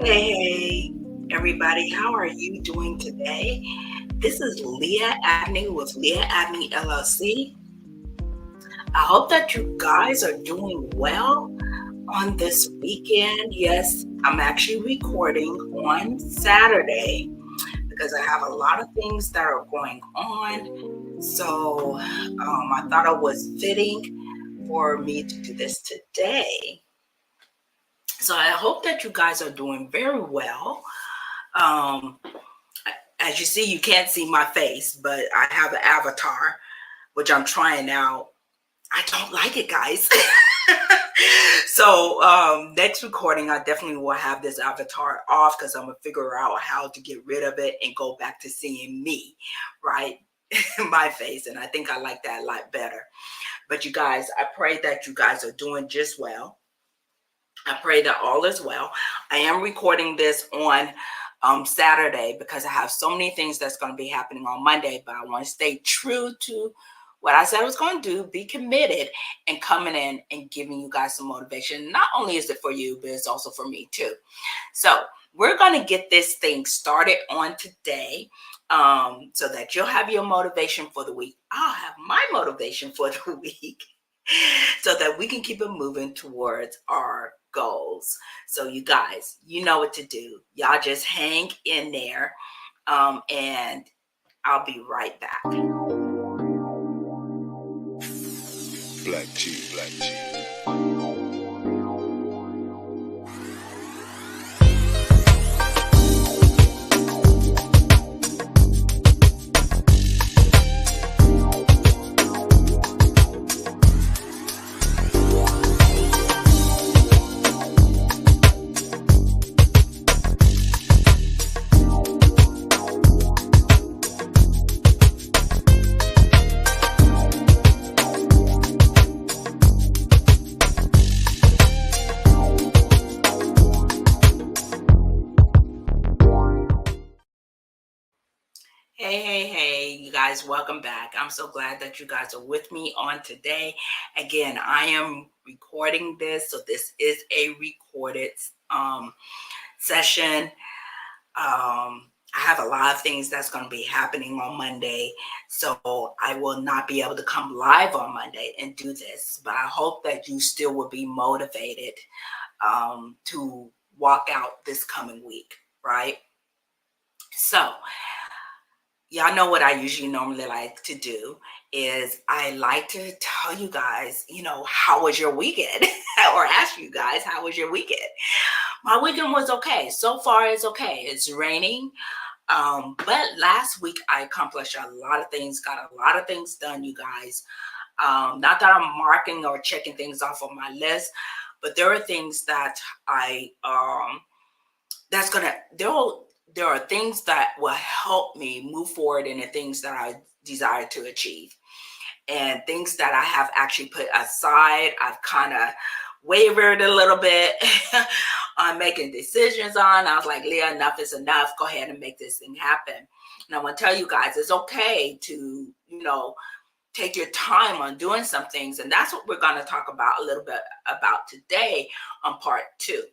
Hey, everybody, how are you doing today? This is Lia Abney with Lia Abney LLC. I hope that you guys are doing well on this weekend. Yes, I'm actually recording on Saturday because I have a lot of things that are going on. So I thought it was fitting for me to do this today. So I hope that you guys are doing very well. Um, as you see, you can't see my face, but I have an avatar, which I'm trying out. I don't like it, guys. So next recording, I definitely will have this avatar off because I'm gonna figure out how to get rid of it and go back to seeing me, right? My face. And I think I like that a lot better. But you guys, I pray that you guys are doing just well. I pray that all is well. I am recording this on Saturday because I have so many things that's going to be happening on Monday, but I want to stay true to what I said I was going to do, be committed, and coming in and giving you guys some motivation. Not only is it for you, but it's also for me too. So we're going to get this thing started on today so that you'll have your motivation for the week. I'll have my motivation for the week so that we can keep it moving towards our goals. So you guys, you know what to do. Y'all just hang in there, and I'll be right back. Black tea, black tea. Hey, you guys, welcome back. I'm so glad that you guys are with me on today. Again, I am recording this, so this is a recorded session. I have a lot of things that's going to be happening on Monday, so I will not be able to come live on Monday and do this, but I hope that you still will be motivated to walk out this coming week, right? So y'all know what I usually normally like to do is I like to tell you guys, how was your weekend? Or ask you guys, how was your weekend? My weekend was okay. So far, it's okay. It's raining. But last week I accomplished a lot of things, got a lot of things done, you guys. Not that I'm marking or checking things off on my list, but there are things that there are things that will help me move forward in the things that I desire to achieve, and things that I have actually put aside. I've kind of wavered a little bit on making decisions on. I was like, Leah, enough is enough. Go ahead and make this thing happen. And I want to tell you guys, it's okay to, take your time on doing some things. And that's what we're going to talk about a little bit about today on part 2.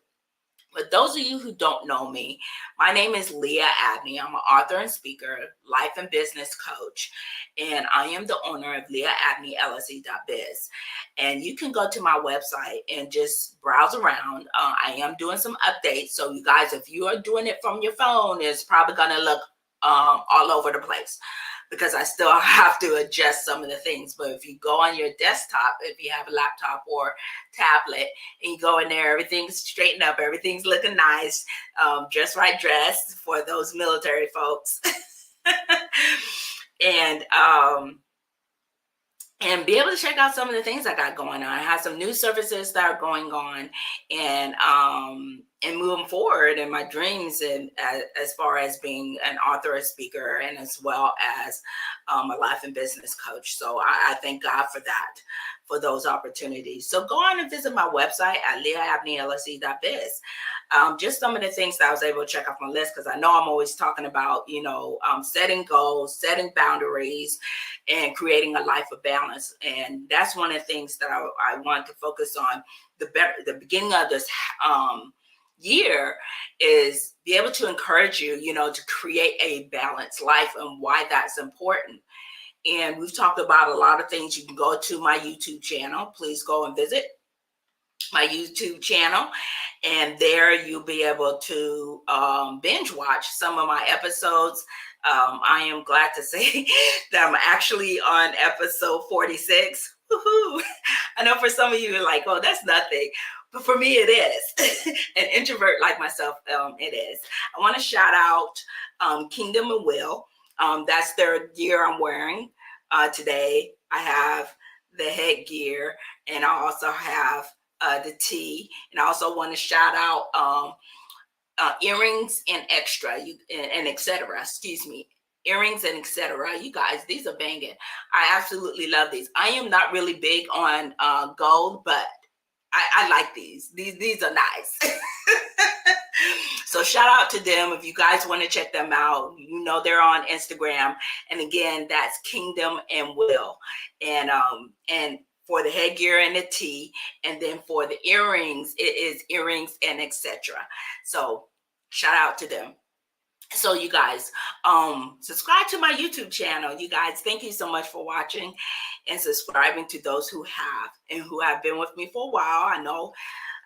For those of you who don't know me, my name is Lia Abney. I'm an author and speaker, life and business coach, and I am the owner of Lia Abney LLC.biz. And you can go to my website and just browse around. I am doing some updates. So you guys, if you are doing it from your phone, it's probably going to look all over the place, because I still have to adjust some of the things. But if you go on your desktop, if you have a laptop or tablet, and you go in there, everything's straightened up, everything's looking nice, just right dress for those military folks. and be able to check out some of the things I got going on. I have some new services that are going on, and moving forward in my dreams, and as far as being an author, a speaker, and as well as a life and business coach. So I thank God for that, for those opportunities. So go on and visit my website at liaabneyllc.biz. Just some of the things that I was able to check off my list, because I know I'm always talking about, setting goals, setting boundaries, and creating a life of balance. And that's one of the things that I want to focus on. The beginning of this year is be able to encourage you, to create a balanced life and why that's important. And we've talked about a lot of things. You can go to my YouTube channel. Please go and visit my YouTube channel, and there you'll be able to binge watch some of my episodes. I am glad to say that I'm actually on episode 46. Woo-hoo. I know for some of you, you're like, oh, that's nothing. But for me, it is. An introvert like myself, it is. I want to shout out Kingdom and Will. That's their gear I'm wearing today. I have the headgear, and I also have the tee. And I also want to shout out earrings and extra, and etc. Excuse me. Earrings and etc. You guys, these are banging. I absolutely love these. I am not really big on gold, but I like these. These are nice. So shout out to them if you guys want to check them out. They're on Instagram, and again, that's Kingdom and Will. And for the headgear and the tee, and then for the earrings, it is earrings and etc. So shout out to them. So you guys, subscribe to my YouTube channel. You guys, thank you so much for watching and subscribing to those who have and who have been with me for a while. I know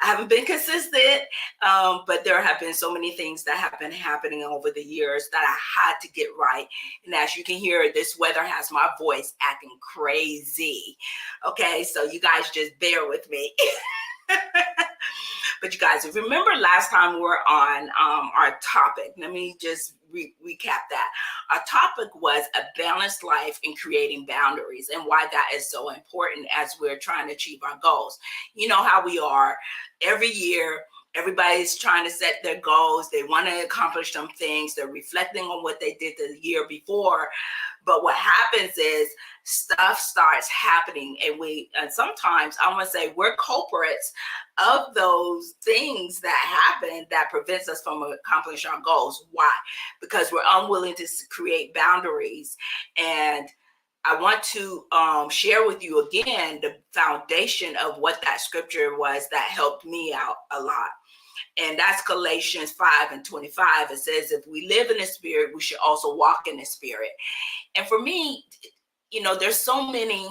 I haven't been consistent, but there have been so many things that have been happening over the years that I had to get right. And as you can hear, this weather has my voice acting crazy. Okay, so you guys just bear with me. But you guys, if you remember last time we were on our topic, let me just recap that. Our topic was a balanced life and creating boundaries, and why that is so important as we're trying to achieve our goals. You know how we are every year. Everybody's trying to set their goals. They want to accomplish some things. They're reflecting on what they did the year before. But what happens is stuff starts happening, and sometimes I want to say we're culprits of those things that happen that prevents us from accomplishing our goals. Why? Because we're unwilling to create boundaries. And I want to share with you again the foundation of what that scripture was that helped me out a lot. And that's Galatians 5:25. It says, if we live in the spirit, we should also walk in the spirit. And for me, there's so many,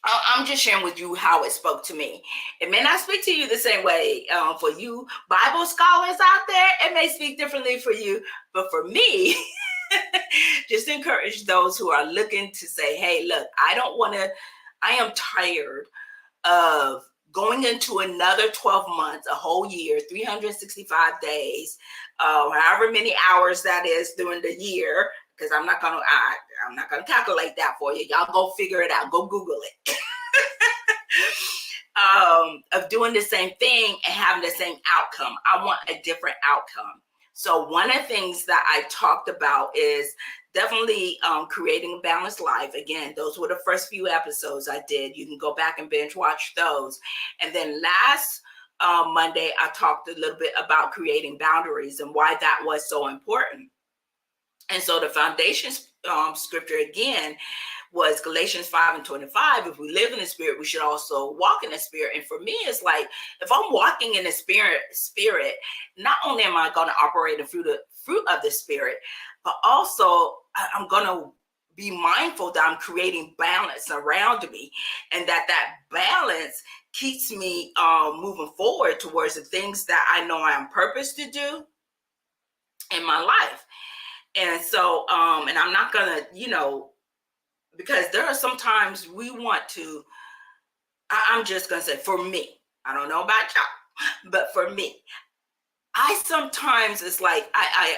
I'm just sharing with you how it spoke to me. It may not speak to you the same way for you Bible scholars out there. It may speak differently for you, but for me, just encourage those who are looking to say, hey, look, I am tired of going into another 12 months, a whole year, 365 days, however many hours that is during the year, because I'm not gonna calculate that for you. Y'all go figure it out. Go Google it. Of doing the same thing and having the same outcome. I want a different outcome. So one of the things that I talked about is definitely creating a balanced life. Again, those were the first few episodes I did. You can go back and binge watch those. And then last Monday, I talked a little bit about creating boundaries and why that was so important. And so the foundation scripture again was Galatians 5:25. If we live in the spirit, we should also walk in the spirit. And for me, it's like, if I'm walking in the spirit, not only am I going to operate the fruit of the spirit, but also I'm going to be mindful that I'm creating balance around me, and that balance keeps me moving forward towards the things that I know I am purposed to do in my life. And so, and I'm not going to, because there are sometimes we want to, I'm just going to say, for me, I don't know about y'all, but for me, I sometimes, it's like, I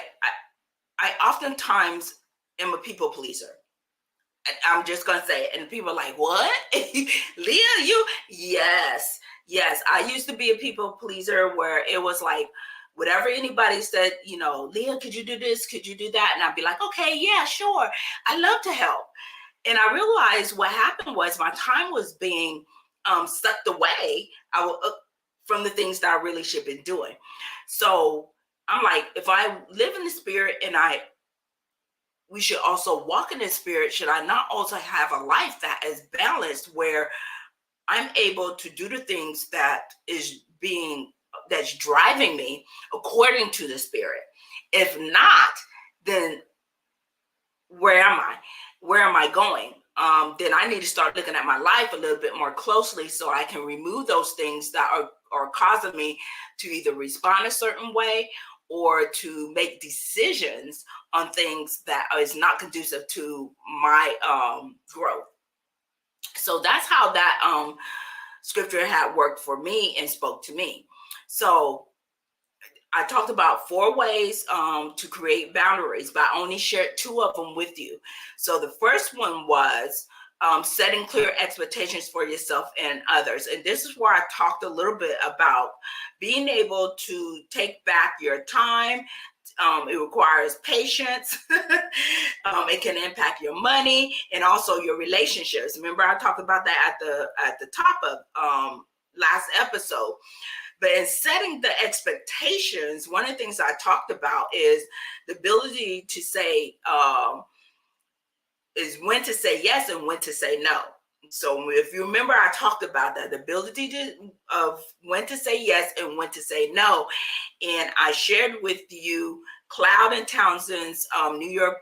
oftentimes am a people pleaser. I'm just going to say it. And people are like, what? Lia, you? Yes. I used to be a people pleaser where it was like, whatever anybody said, Lia, could you do this? Could you do that? And I'd be like, okay, yeah, sure. I love to help. And I realized what happened was my time was being sucked away from the things that I really should have been doing. So I'm like, if I live in the spirit and we should also walk in the spirit, should I not also have a life that is balanced where I'm able to do the things that is being that's driving me according to the Spirit. If not, then where am I? Where am I going? Then I need to start looking at my life a little bit more closely so I can remove those things that are causing me to either respond a certain way or to make decisions on things that is not conducive to my growth. So that's how that scripture had worked for me and spoke to me. So I talked about 4 ways to create boundaries, but I only shared 2 of them with you. So the first one was setting clear expectations for yourself and others. And this is where I talked a little bit about being able to take back your time. It requires patience. It can impact your money and also your relationships. Remember, I talked about that at the top of last episode. But in setting the expectations, one of the things I talked about is the ability to say, is when to say yes and when to say no. So if you remember, I talked about that, the ability of when to say yes and when to say no. And I shared with you Cloud and Townsend's New York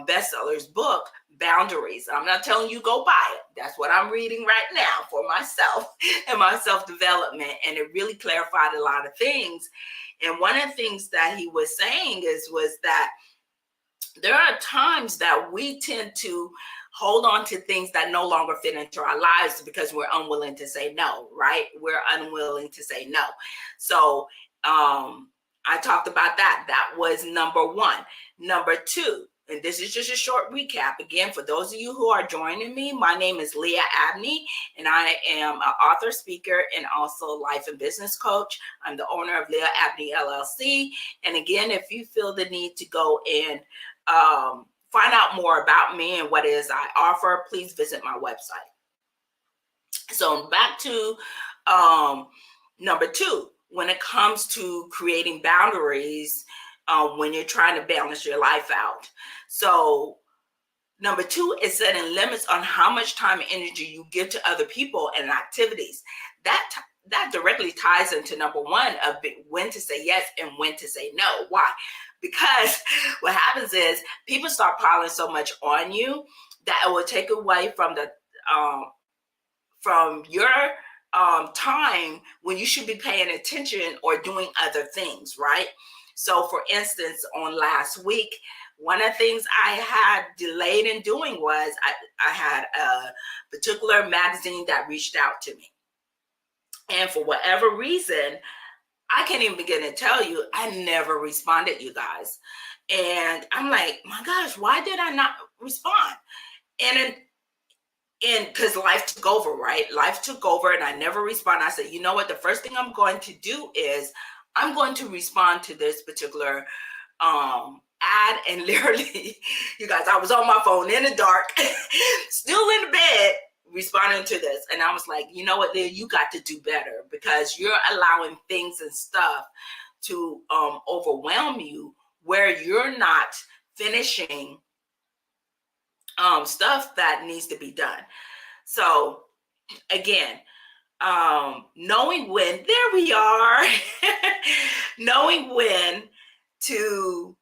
bestsellers book, Boundaries. I'm not telling you go buy it. That's what I'm reading right now for myself and my self-development. And it really clarified a lot of things. And one of the things that he was saying was that there are times that we tend to hold on to things that no longer fit into our lives because we're unwilling to say no, right? We're unwilling to say no. So I talked about that. That was number 1. Number 2, and this is just a short recap. Again, for those of you who are joining me, my name is Lia Abney, and I am an author, speaker, and also life and business coach. I'm the owner of Lia Abney LLC. And again, if you feel the need to go and find out more about me and what it is I offer, please visit my website. So back to number 2, when it comes to creating boundaries, when you're trying to balance your life out. So number 2 is setting limits on how much time and energy you give to other people and activities. That directly ties into number 1 of when to say yes and when to say no. Why? Because what happens is people start piling so much on you that it will take away from the from your time when you should be paying attention or doing other things, right? So for instance, on last week, one of the things I had delayed in doing was I had a particular magazine that reached out to me. And for whatever reason, I can't even begin to tell you, I never responded, you guys. And I'm like, my gosh, why did I not respond? And because life took over, right? Life took over and I never responded. I said, you know what? The first thing I'm going to do is I'm going to respond to this particular ad. And literally, you guys, I was on my phone in the dark, still in the bed, responding to this. And I was like, you know what, Leah, you got to do better because you're allowing things and stuff to overwhelm you where you're not finishing stuff that needs to be done. So again, knowing when, there we are, knowing when to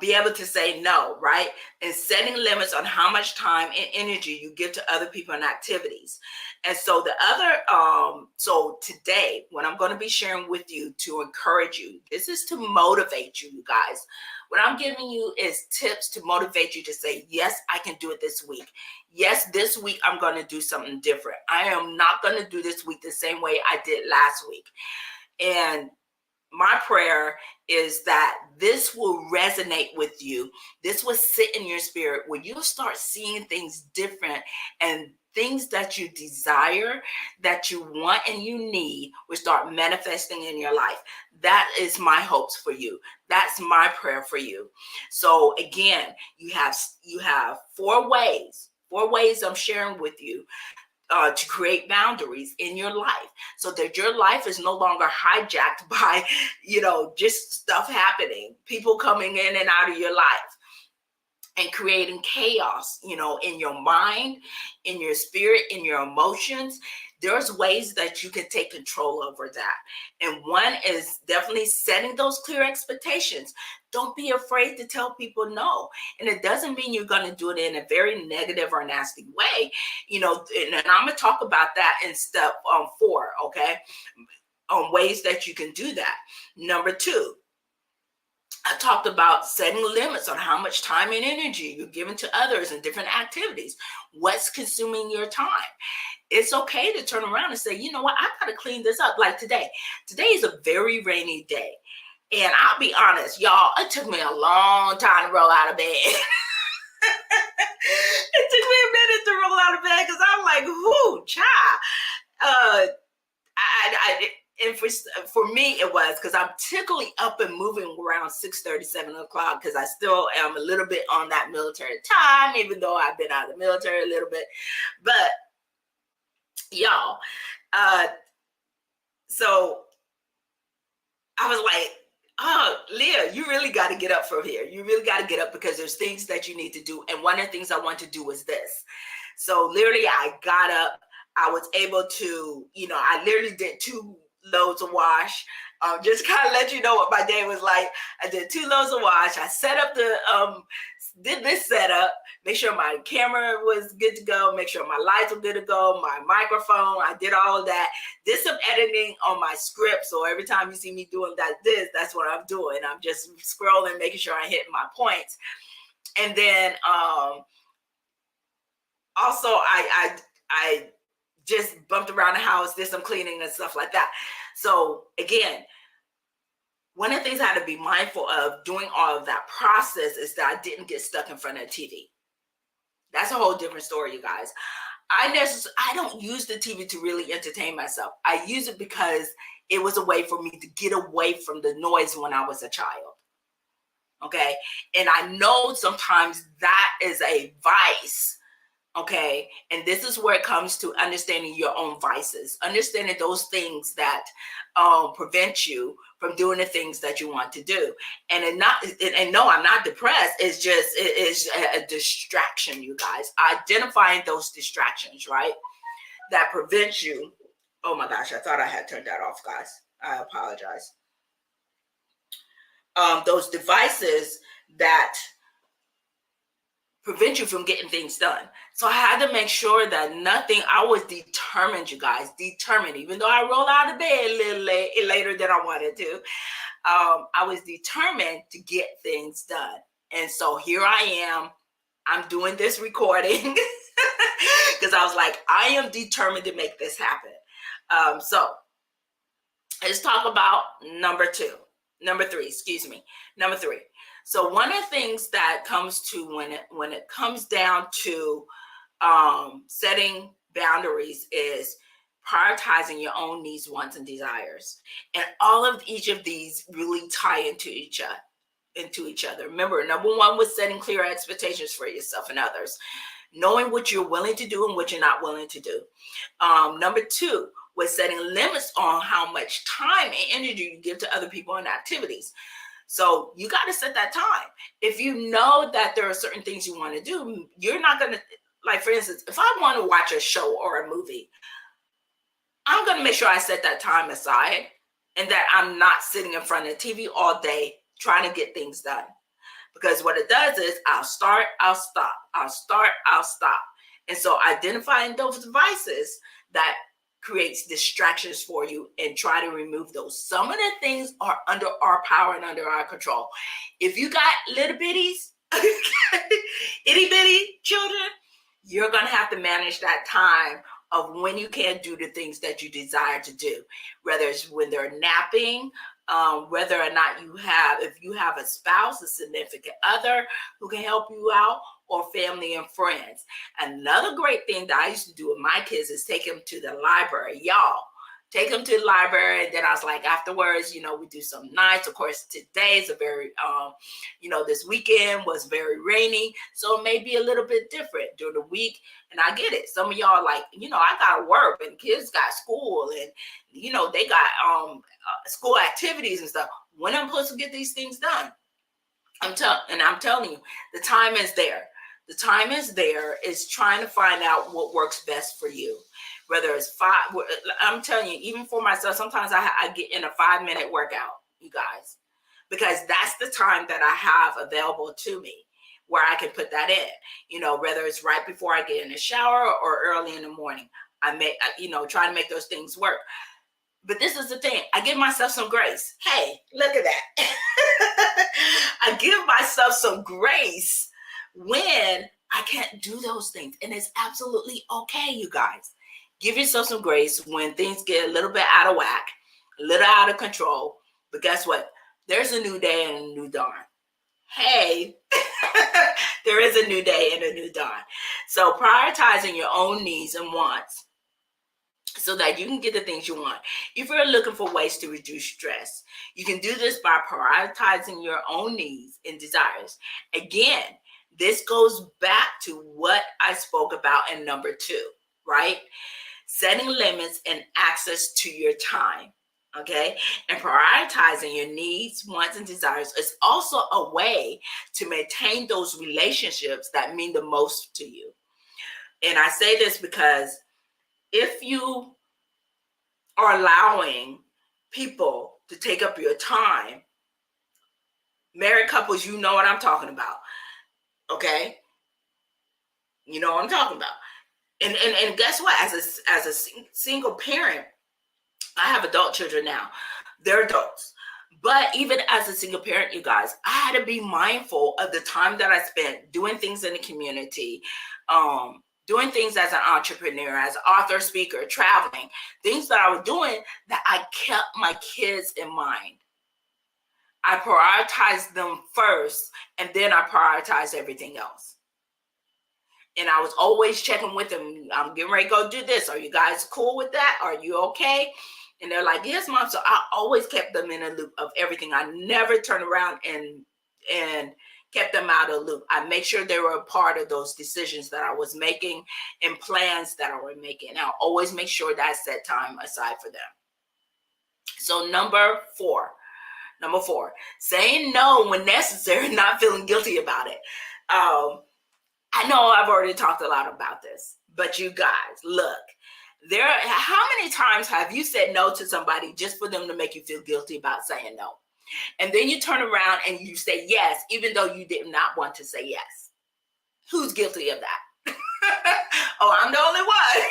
be able to say no, right? And setting limits on how much time and energy you give to other people and activities. And so the other, so today, what I'm going to be sharing with you to encourage you, this is to motivate you, you guys. What I'm giving you is tips to motivate you to say, yes, I can do it this week. Yes, this week I'm going to do something different. I am not going to do this week the same way I did last week. And my prayer is that this will resonate with you. This will sit in your spirit where you'll start seeing things different, and things that you desire, that you want and you need will start manifesting in your life. That is my hopes for you. That's my prayer for you. So again, you have 4 ways I'm sharing with you to create boundaries in your life so that your life is no longer hijacked by, just stuff happening, people coming in and out of your life and creating chaos, in your mind, in your spirit, in your emotions, there's ways that you can take control over that. And one is definitely setting those clear expectations. Don't be afraid to tell people no. And it doesn't mean you're going to do it in a very negative or nasty way, and I'm going to talk about that in step 4, okay? On ways that you can do that. Number 2, I talked about setting limits on how much time and energy you're giving to others in different activities. What's consuming your time? It's okay to turn around and say, you know what, I got to clean this up. Like today. Today is a very rainy day. And I'll be honest, y'all, it took me a long time to roll out of bed. It took me a minute to roll out of bed because I'm like, whoo, child. And for me, it was because I'm typically up and moving around 6:30, 7 o'clock because I still am a little bit on that military time, even though I've been out of the military a little bit. But y'all, so I was like, oh, Lia, you really got to get up from here. You really got to get up because there's things that you need to do. And one of the things I want to do was this. So literally I got up. I was able to, I literally did 2 loads of wash. Just kind of let you know what my day was like. I did 2 loads of wash. I set up did this setup, make sure my camera was good to go, make sure my lights were good to go, my microphone, I did all of that. Did some editing on my script. So every time you see me doing that's what I'm doing. I'm just scrolling, making sure I hit my points. And then also I just bumped around the house, did some cleaning and stuff like that. So again, one of the things I had to be mindful of doing all of that process is that I didn't get stuck in front of the TV. That's a whole different story, you guys. I don't use the TV to really entertain myself. I use it because it was a way for me to get away from the noise when I was a child. Okay. And I know sometimes that is a vice. Okay. And this is where it comes to understanding your own vices, understanding those things that prevent you from doing the things that you want to do. And no, I'm not depressed. It's a distraction, you guys. Identifying those distractions, right? That prevent you. Oh my gosh, I thought I had turned that off, guys. I apologize. Those devices that prevent you from getting things done. So I had to make sure that I was determined, you guys, even though I rolled out of bed a little later than I wanted to, I was determined to get things done. And so here I am, I'm doing this recording because I was like, I am determined to make this happen. So let's talk about number 3. So one of the things that comes to when it comes down to setting boundaries is prioritizing your own needs, wants, and desires. And each of these really tie into each other. Remember, number 1 was setting clear expectations for yourself and others, knowing what you're willing to do and what you're not willing to do. Number 2 was setting limits on how much time and energy you give to other people and activities. So you got to set that time. If you know that there are certain things you want to do, you're not going to, like, for instance, if I want to watch a show or a movie, I'm going to make sure I set that time aside and that I'm not sitting in front of the TV all day trying to get things done. Because what it does is I'll start, I'll stop, I'll start, I'll stop. And so identifying those devices that creates distractions for you and try to remove those. Some of the things are under our power and under our control. If you got little bitties, itty bitty children, you're going to have to manage that time of when you can't do the things that you desire to do, whether it's when they're napping, whether or not if you have a spouse, a significant other who can help you out, or family and friends. Another great thing that I used to do with my kids is take them to the library. Y'all, take them to the library. And then I was like, afterwards, we do some nights. Of course, today is a very, this weekend was very rainy. So it may be a little bit different during the week. And I get it. Some of y'all are like, I got to work and kids got school and, they got school activities and stuff. When I'm supposed to get these things done? I'm telling you, the time is there. The time is there. It's trying to find out what works best for you. whether it's I'm telling you, even for myself, sometimes I get in a 5-minute workout, you guys, because that's the time that I have available to me where I can put that in, whether it's right before I get in the shower or early in the morning. I may, try to make those things work. But this is the thing. I give myself some grace. Hey, look at that. I give myself some grace when I can't do those things. And it's absolutely okay, you guys. Give yourself some grace when things get a little bit out of whack, a little out of control. But guess what? There's a new day and a new dawn. Hey, there is a new day and a new dawn. So prioritizing your own needs and wants so that you can get the things you want. If you're looking for ways to reduce stress, you can do this by prioritizing your own needs and desires. Again, this goes back to what I spoke about in number 2, right? Setting limits and access to your time. Okay, and prioritizing your needs, wants, and desires is also a way to maintain those relationships that mean the most to you. And I say this because if you are allowing people to take up your time, married couples, you know what I'm talking about. Okay, you know what I'm talking about. And guess what? As a single parent, I have adult children now. They're adults. But even as a single parent, you guys, I had to be mindful of the time that I spent doing things in the community, doing things as an entrepreneur, as an author, speaker, traveling, things that I was doing that I kept my kids in mind. I prioritized them first, and then I prioritized everything else. And I was always checking with them. I'm getting ready to go do this. Are you guys cool with that? Are you okay? And they're like, yes, Mom. So I always kept them in a loop of everything. I never turned around and kept them out of the loop. I make sure they were a part of those decisions that I was making and plans that I was making. I'll always make sure that I set time aside for them. So number four, saying no when necessary, not feeling guilty about it. I know I've already talked a lot about this, but you guys, look, how many times have you said no to somebody just for them to make you feel guilty about saying no? And then you turn around and you say yes, even though you did not want to say yes. Who's guilty of that? Oh, I'm the only one.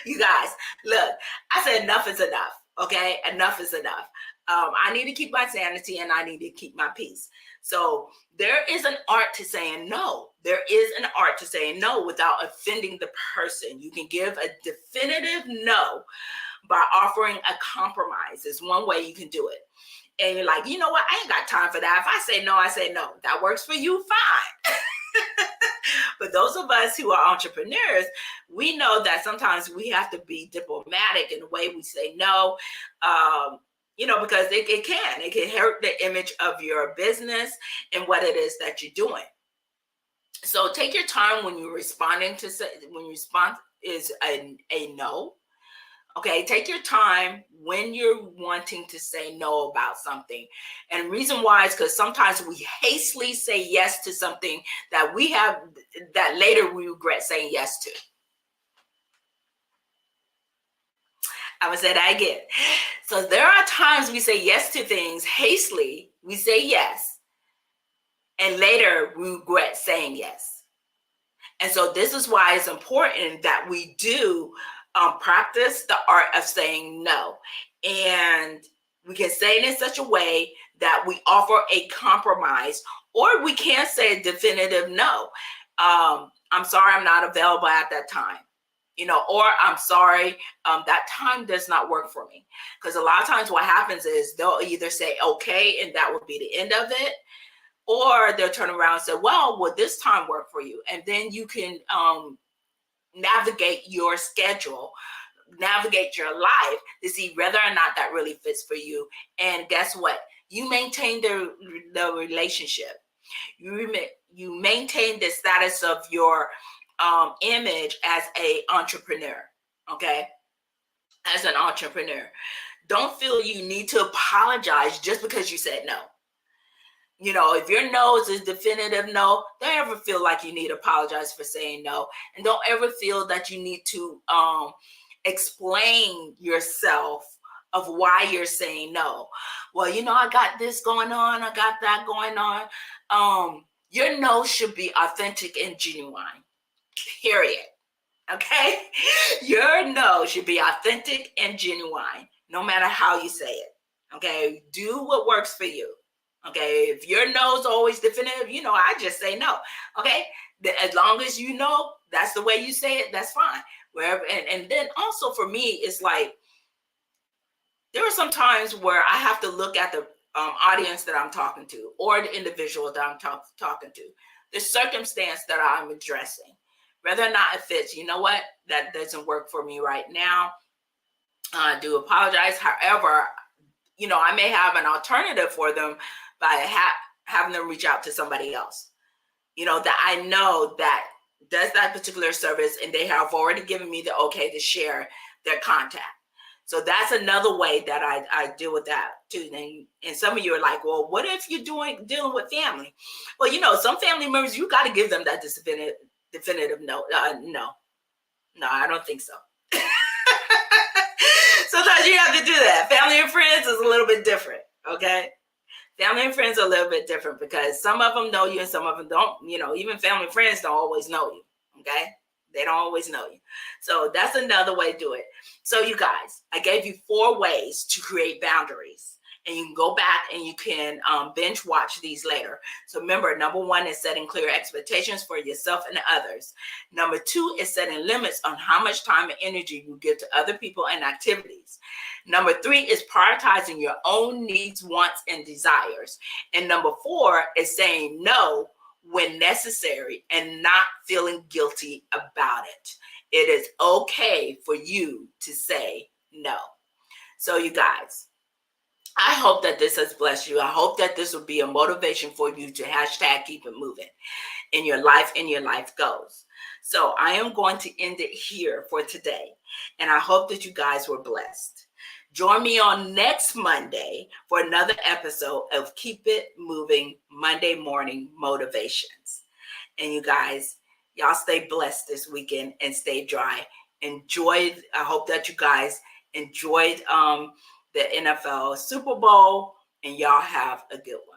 You guys, look, I said enough is enough. Okay, enough is enough. I need to keep my sanity and I need to keep my peace. So there is an art to saying no. There is an art to saying no without offending the person. You can give a definitive no by offering a compromise. Is one way you can do it. And you're like, you know what? I ain't got time for that. If I say no, I say no. That works for you, fine. But those of us who are entrepreneurs, we know that sometimes we have to be diplomatic in the way we say no. Because it can hurt the image of your business and what it is that you're doing. So take your time when you're responding when you respond is a no. Okay, take your time when you're wanting to say no about something. And the reason why is because sometimes we hastily say yes to something that later we regret saying yes to. I would say that again. So there are times we say yes to things hastily. We say yes, and later we regret saying yes. And so this is why it's important that we do practice the art of saying no. And we can say it in such a way that we offer a compromise, or we can say a definitive no. I'm sorry, I'm not available at that time. Or I'm sorry, that time does not work for me. Because a lot of times what happens is they'll either say, okay, and that would be the end of it. Or they'll turn around and say, well, would this time work for you? And then you can navigate your schedule, navigate your life to see whether or not that really fits for you. And guess what? You maintain the relationship. You maintain the status of your image as an entrepreneur. Okay, as an entrepreneur, don't feel you need to apologize just because you said no. If your no is a definitive no, don't ever feel like you need to apologize for saying no. And don't ever feel that you need to explain yourself of why you're saying no. Well, I got this going on, I got that going on. Your no should be authentic and genuine, period. Okay? Your no should be authentic and genuine, no matter how you say it. Okay? Do what works for you. Okay? If your no is always definitive, I just say no. Okay? As long as you know that's the way you say it, that's fine. Wherever, and then also for me, it's like there are some times where I have to look at the audience that I'm talking to, or the individual that I'm talking to, the circumstance that I'm addressing, whether or not it fits. You know what? That doesn't work for me right now. I do apologize. However, I may have an alternative for them by having them reach out to somebody else, that I know that does that particular service, and they have already given me the okay to share their contact. So that's another way that I deal with that too. And some of you are like, well, what if you're dealing with family? Well, some family members, you got to give them that definitive no. No, I don't think so. Sometimes you have to do that. Family and friends is a little bit different, okay? Family and friends are a little bit different because some of them know you and some of them don't. Even family and friends don't always know you, okay? They don't always know you. So that's another way to do it. So you guys, I gave you 4 ways to create boundaries. And you can go back and you can binge watch these later. So remember, number 1 is setting clear expectations for yourself and others. Number 2 is setting limits on how much time and energy you give to other people and activities. Number 3 is prioritizing your own needs, wants, and desires. And number 4 is saying no when necessary and not feeling guilty about it. It is okay for you to say no. So you guys, I hope that this has blessed you. I hope that this will be a motivation for you to #keep it moving in your life and your life goals. So I am going to end it here for today. And I hope that you guys were blessed. Join me on next Monday for another episode of Keep It Moving Monday Morning Motivations. And you guys, y'all stay blessed this weekend and stay dry. I hope that you guys enjoyed the NFL Super Bowl, and y'all have a good one.